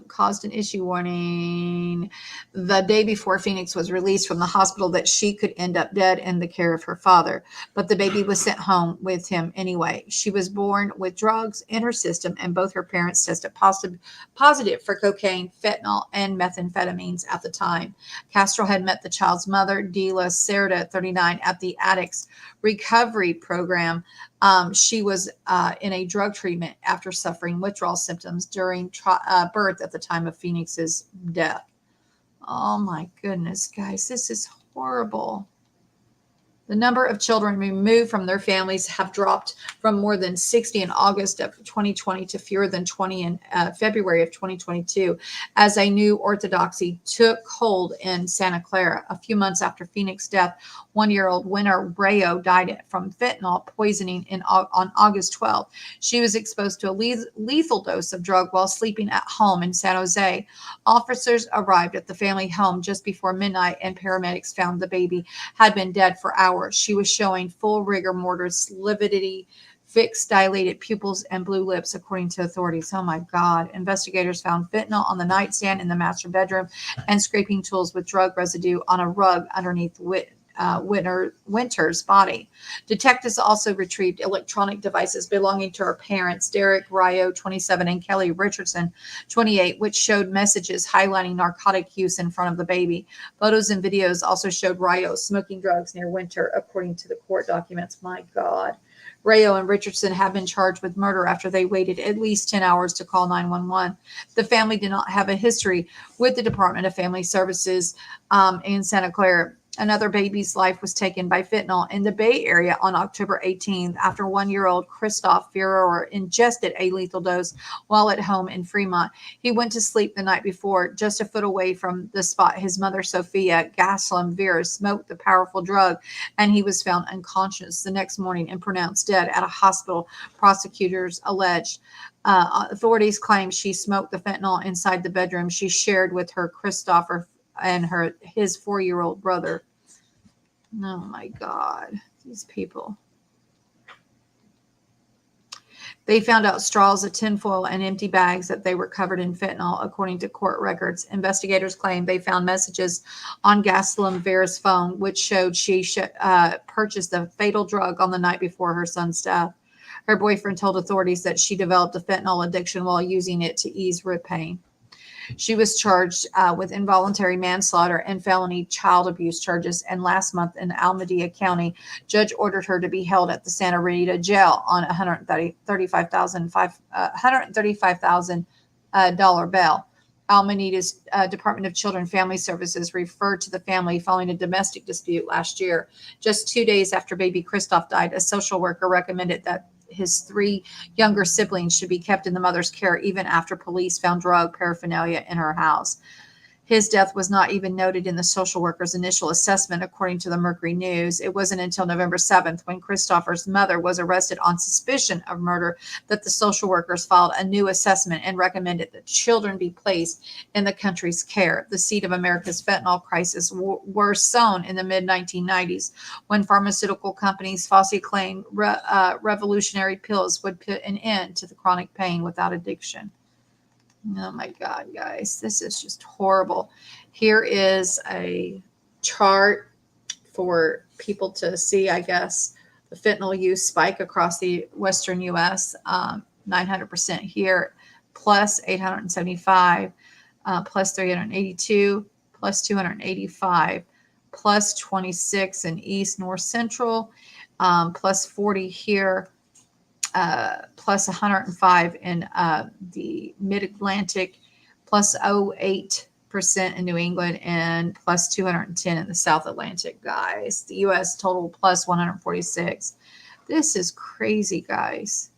Caused an issue warning the day before Phoenix was released from the hospital that she could end up dead in the care of her father. But the baby was sent home with him anyway. She was born with drugs in her system, and both her parents tested positive for cocaine, fentanyl, and methamphetamines at the time. Castro had met the child's mother, De La Cerda, 39, at the Addicts Recovery Program. She was in a drug treatment after suffering withdrawal symptoms during birth at the time of Phoenix's death. Oh my goodness, guys, this is horrible. The number of children removed from their families have dropped from more than 60 in August of 2020 to fewer than 20 in February of 2022, as a new orthodoxy took hold in Santa Clara. A few months after Phoenix's death, 1-year-old Winter Rayo died from fentanyl poisoning on August 12th. She was exposed to a lethal dose of drug while sleeping at home in San Jose. Officers arrived at the family home just before midnight, and paramedics found the baby had been dead for hours. She was showing full rigor mortis, lividity, fixed dilated pupils, and blue lips, according to authorities. Oh my God. Investigators found fentanyl on the nightstand in the master bedroom and scraping tools with drug residue on a rug underneath Winter's body. Detectives also retrieved electronic devices belonging to her parents, Derek Rayo, 27, and Kelly Richardson, 28, which showed messages highlighting narcotic use in front of the baby. Photos and videos also showed Rayo smoking drugs near Winter, according to the court documents. My God. Rayo and Richardson have been charged with murder after they waited at least 10 hours to call 911. The family did not have a history with the Department of Family Services in Santa Clara. Another baby's life was taken by fentanyl in the Bay Area on October 18th after 1-year-old Christoph Feuerer ingested a lethal dose while at home in Vermont. He went to sleep the night before, just a foot away from the spot his mother, Sophia Gaslam Vera, smoked the powerful drug, and he was found unconscious the next morning and pronounced dead at a hospital, prosecutors alleged. Authorities claim she smoked the fentanyl inside the bedroom she shared with her Christopher and his 4-year-old brother. Oh my God, these people. They found out straws of tinfoil and empty bags that they were covered in fentanyl, according to court records. Investigators claim they found messages on Gaslam Vera's phone, which showed she purchased the fatal drug on the night before her son's death. Her boyfriend told authorities that she developed a fentanyl addiction while using it to ease rib pain. She was charged with involuntary manslaughter and felony child abuse charges, and last month in Alameda County, judge ordered her to be held at the Santa Rita jail on $135,000 bail. Almenida's Department of Children and Family Services referred to the family following a domestic dispute last year. Just 2 days after baby Christoph died, a social worker recommended that his 3 younger siblings should be kept in the mother's care even after police found drug paraphernalia in her house. His death was not even noted in the social worker's initial assessment, according to the Mercury News. It wasn't until November 7th, when Christopher's mother was arrested on suspicion of murder, that the social workers filed a new assessment and recommended that children be placed in the country's care. The seed of America's fentanyl crisis were sown in the mid-1990s, when pharmaceutical companies falsely claimed revolutionary pills would put an end to the chronic pain without addiction. Oh my God, guys, this is just horrible. Here is a chart for people to see, I guess, the fentanyl use spike across the Western U.S. 900% here, plus 875, plus 382, plus 285, plus 26 in East North Central, plus 40 here, plus 105 in the Mid-Atlantic, plus 0.8% in New England, and plus 210 in the South Atlantic, guys. The U.S. total plus 146. This is crazy, guys.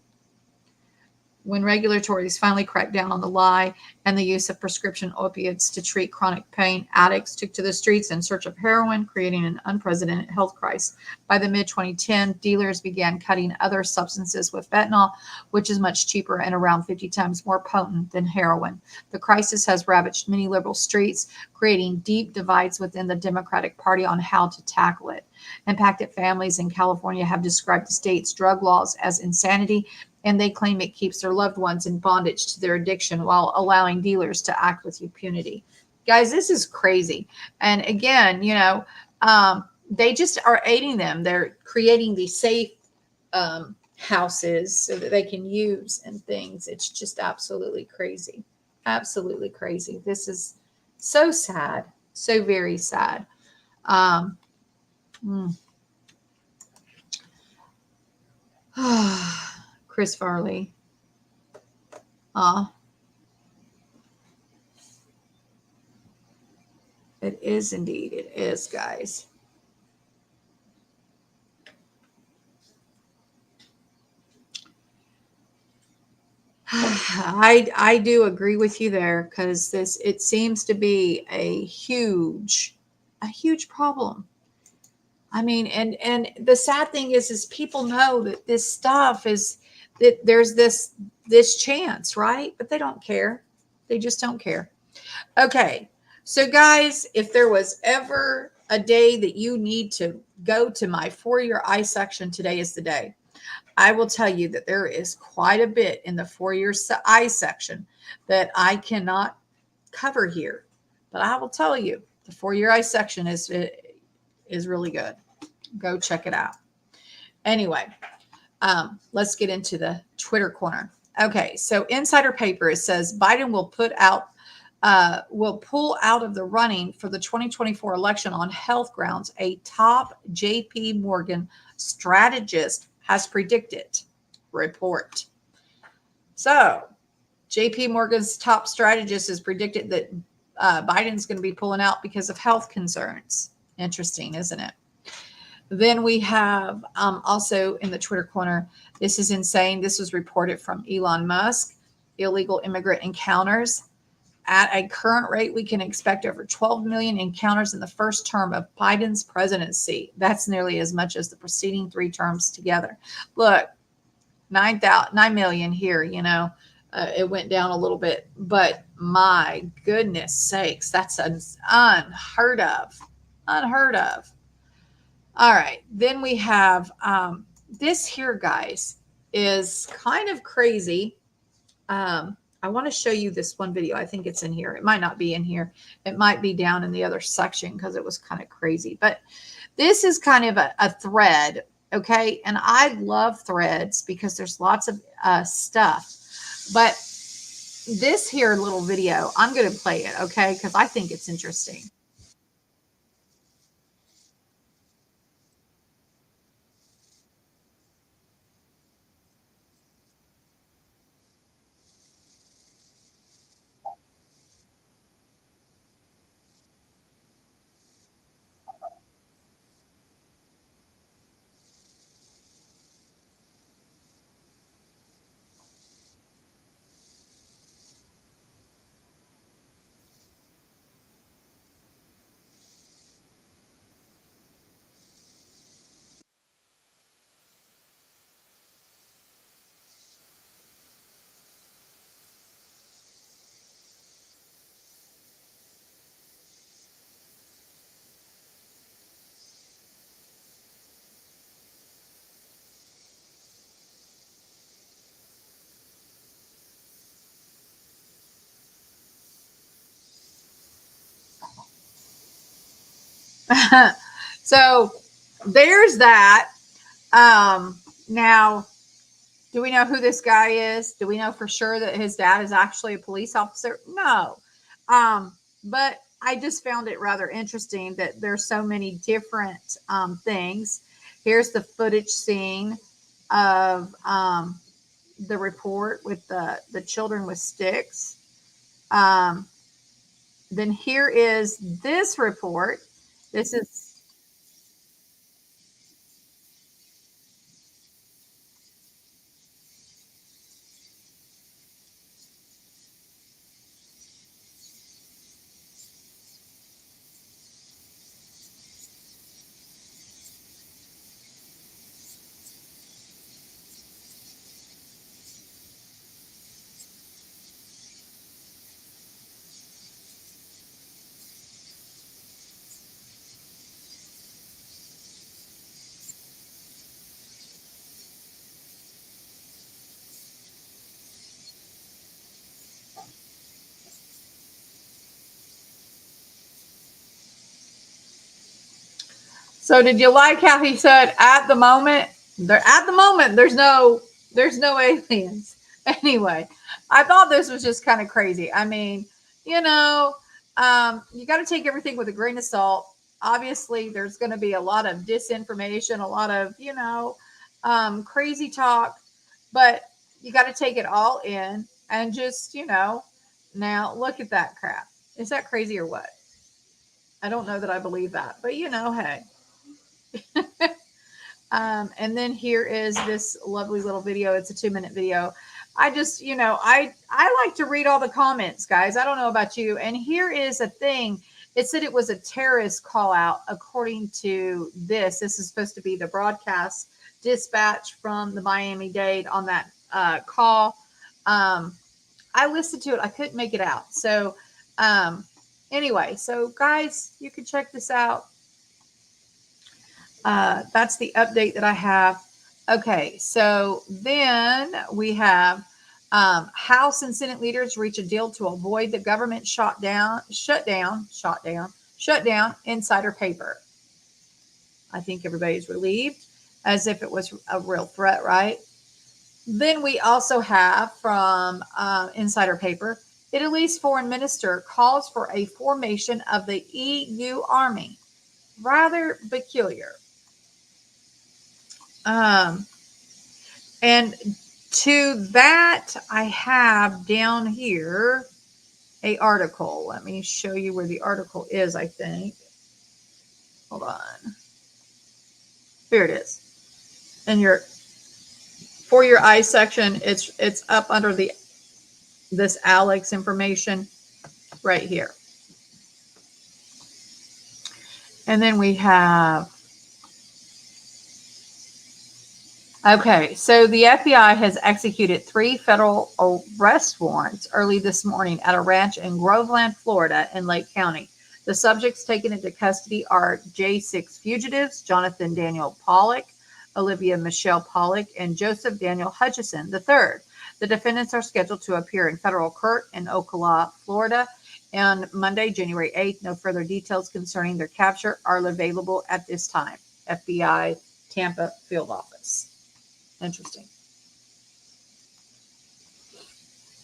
When regulators finally cracked down on the lie and the use of prescription opiates to treat chronic pain, addicts took to the streets in search of heroin, creating an unprecedented health crisis. By the mid-2010s, dealers began cutting other substances with fentanyl, which is much cheaper and around 50 times more potent than heroin. The crisis has ravaged many liberal streets, creating deep divides within the Democratic Party on how to tackle it. Impacted families in California have described the state's drug laws as insanity, and they claim it keeps their loved ones in bondage to their addiction while allowing dealers to act with impunity. Guys, this is crazy. And again, they just are aiding them. They're creating these safe houses so that they can use and things. It's just absolutely crazy. Absolutely crazy. This is so sad. So very sad. Chris Farley. It is indeed. It is, guys. I do agree with you there, because it seems to be a huge problem. I mean, and the sad thing is people know that this stuff is, that there's this chance, right? But they don't care. They just don't care. Okay. So guys, if there was ever a day that you need to go to my For-Your Eye section, today is the day. I will tell you that there is quite a bit in the For-Your Eye section that I cannot cover here. But I will tell you, the For-Your Eye section is really good. Go check it out. Anyway, let's get into the Twitter corner. Okay, so Insider Paper, it says Biden will pull out of the running for the 2024 election on health grounds, a top JP Morgan strategist has predicted. Report. So, JP Morgan's top strategist has predicted that Biden's going to be pulling out because of health concerns. Interesting, isn't it? Then we have also in the Twitter corner, this is insane. This was reported from Elon Musk. Illegal immigrant encounters. At a current rate, we can expect over 12 million encounters in the first term of Biden's presidency. That's nearly as much as the preceding 3 terms together. Look, 9 million here, it went down a little bit, but my goodness sakes, that's unheard of. Unheard of. All right. Then we have this here, guys, is kind of crazy. I want to show you this one video. I think it's in here. It might not be in here. It might be down in the other section because it was kind of crazy. But this is kind of a thread, okay? And I love threads because there's lots of stuff. But this here little video, I'm going to play it, okay? Because I think it's interesting. So there's that. Now, do we know who this guy is? Do we know for sure that his dad is actually a police officer? No. But I just found it rather interesting that there's so many different things. Here's the footage scene of the report with the children with sticks. Then here is this report. This is so. Did you like how he said at the moment? There's no aliens. Anyway, I thought this was just kind of crazy. I mean, you know, you got to take everything with a grain of salt. Obviously, there's going to be a lot of disinformation, a lot of crazy talk, but you got to take it all in and just now look at that crap. Is that crazy or what? I don't know that I believe that, but hey. And then here is this lovely little video. It's a 2-minute video. I just, I like to read all the comments, guys. I don't know about you. And here is a thing. It said it was a terrorist call out, according to this. This is supposed to be the broadcast dispatch from the Miami-Dade on that call. I listened to it. I couldn't make it out. So anyway, so guys, you can check this out. That's the update that I have. Okay, so then we have House and Senate leaders reach a deal to avoid the government shut down insider paper. I think everybody's relieved, as if it was a real threat, right? Then we also have from insider paper, Italy's foreign minister calls for a formation of the EU army. Rather peculiar. And to that, I have down here a article. Let me show you where the article is, I think. Hold on. Here it is. And for your eyes section, it's up under this Alex information right here. And then we have, okay, so the FBI has executed 3 federal arrest warrants early this morning at a ranch in Groveland, Florida, in Lake County. The subjects taken into custody are J6 fugitives, Jonathan Daniel Pollock, Olivia Michelle Pollock, and Joseph Daniel Hutchison III. The defendants are scheduled to appear in federal court in Ocala, Florida, on Monday, January 8th. No further details concerning their capture are available at this time. FBI Tampa Field Office. Interesting.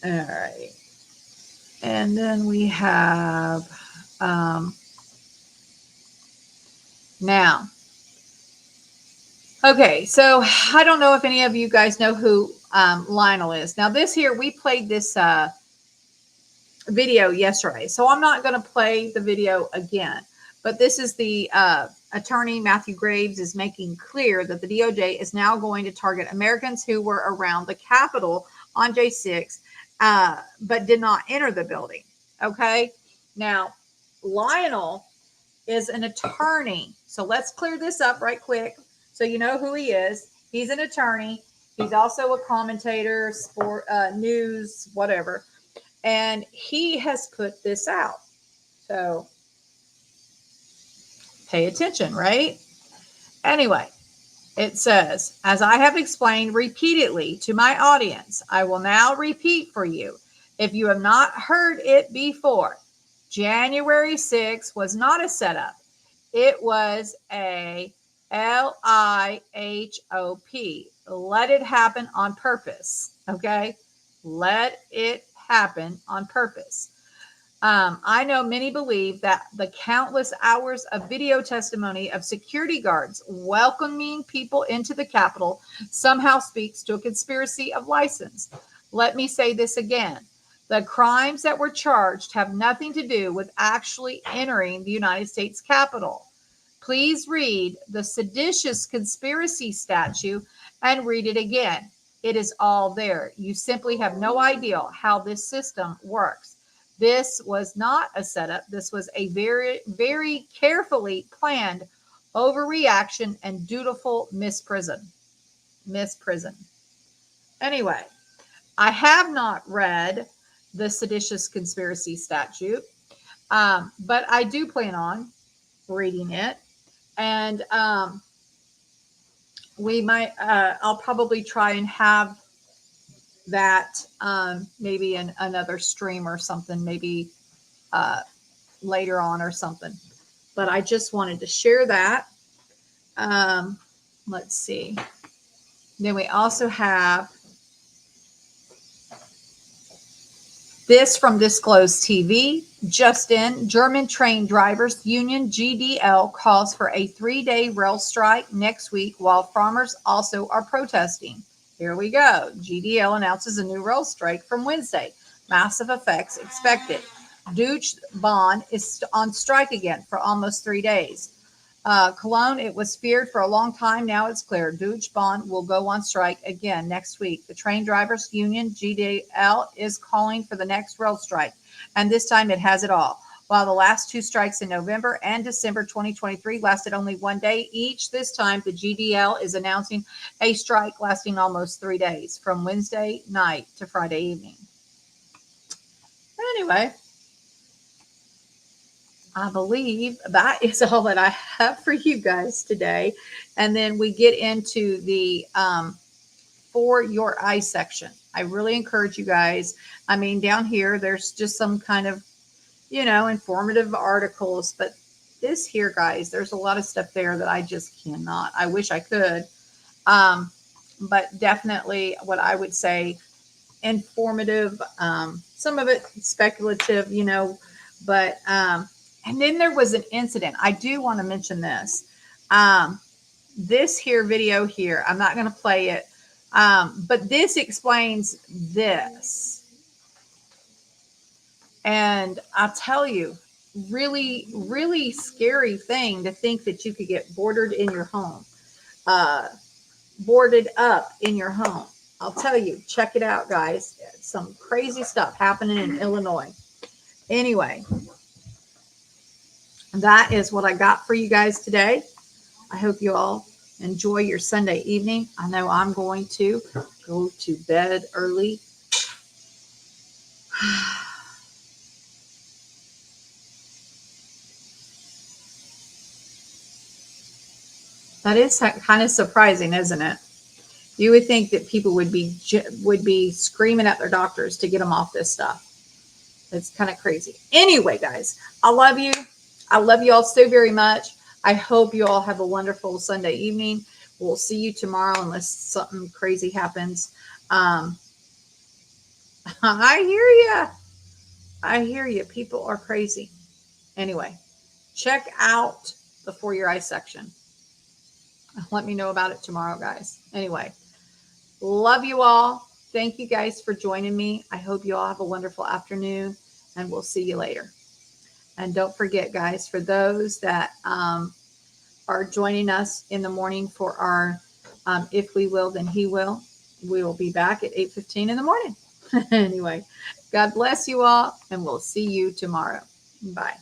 All right. And then we have now. Okay, so I don't know if any of you guys know who Lionel is. Now, this here, we played this video yesterday, so I'm not going to play the video again. But this is the attorney, Matthew Graves, is making clear that the DOJ is now going to target Americans who were around the Capitol on J6, but did not enter the building. Okay, now Lionel is an attorney, so let's clear this up right quick so you know who he is. He's an attorney. He's also a commentator, sport, news, whatever, and he has put this out. So pay attention, right? Anyway, it says, as I have explained repeatedly to my audience, I will now repeat for you. If you have not heard it before, January 6th was not a setup. It was a LIHOP. Let it happen on purpose. Okay. Let it happen on purpose. I know many believe that the countless hours of video testimony of security guards welcoming people into the Capitol somehow speaks to a conspiracy of license. Let me say this again. The crimes that were charged have nothing to do with actually entering the United States Capitol. Please read the seditious conspiracy statute and read it again. It is all there. You simply have no idea how this system works. This was not a setup. This was a very, very carefully planned overreaction and dutiful misprison. Anyway, I have not read the seditious conspiracy statute, but I do plan on reading it. And we might, I'll probably try and have that maybe in another stream or something, maybe later on or something. But I just wanted to share that. Let's see. Then we also have this from Disclosed TV. Just in, German train drivers union GDL calls for a 3-day rail strike next week while farmers also are protesting. Here we go. GDL announces a new rail strike from Wednesday. Massive effects expected. Deutsche Bahn is on strike again for almost 3 days. Cologne, it was feared for a long time. Now it's clear. Deutsche Bahn will go on strike again next week. The train drivers union GDL is calling for the next rail strike, and this time it has it all. While the last 2 strikes in November and December 2023 lasted only 1 day each, this time the GDL is announcing a strike lasting almost 3 days, from Wednesday night to Friday evening. Anyway, I believe that is all that I have for you guys today. And then we get into the For Your Eyes section. I really encourage you guys. I mean, down here, there's just some kind of, informative articles. But this here, guys, there's a lot of stuff there that I just cannot. I wish I could. But definitely what I would say, informative. Some of it speculative, but and then there was an incident. I do want to mention this. This here video here, I'm not going to play it, but this explains this. And I'll tell you, really, really scary thing to think that you could get boarded in your home, boarded up in your home. I'll tell you, check it out, guys. Some crazy stuff happening in Illinois. Anyway, that is what I got for you guys today. I hope you all enjoy your Sunday evening. I know I'm going to go to bed early. That is kind of surprising, isn't it? You would think that people would be screaming at their doctors to get them off this stuff. It's kind of crazy. Anyway, guys, I love you. I love you all so very much. I hope you all have a wonderful Sunday evening. We'll see you tomorrow unless something crazy happens. I hear you. I hear you. People are crazy. Anyway, check out the For Your Eyes section. Let me know about it tomorrow, guys. Anyway, love you all. Thank you guys for joining me. I hope you all have a wonderful afternoon, and we'll see you later. And don't forget, guys, for those that are joining us in the morning for our If We Will, Then He Will, we will be back at 8:15 in the morning. Anyway, God bless you all, and we'll see you tomorrow. Bye.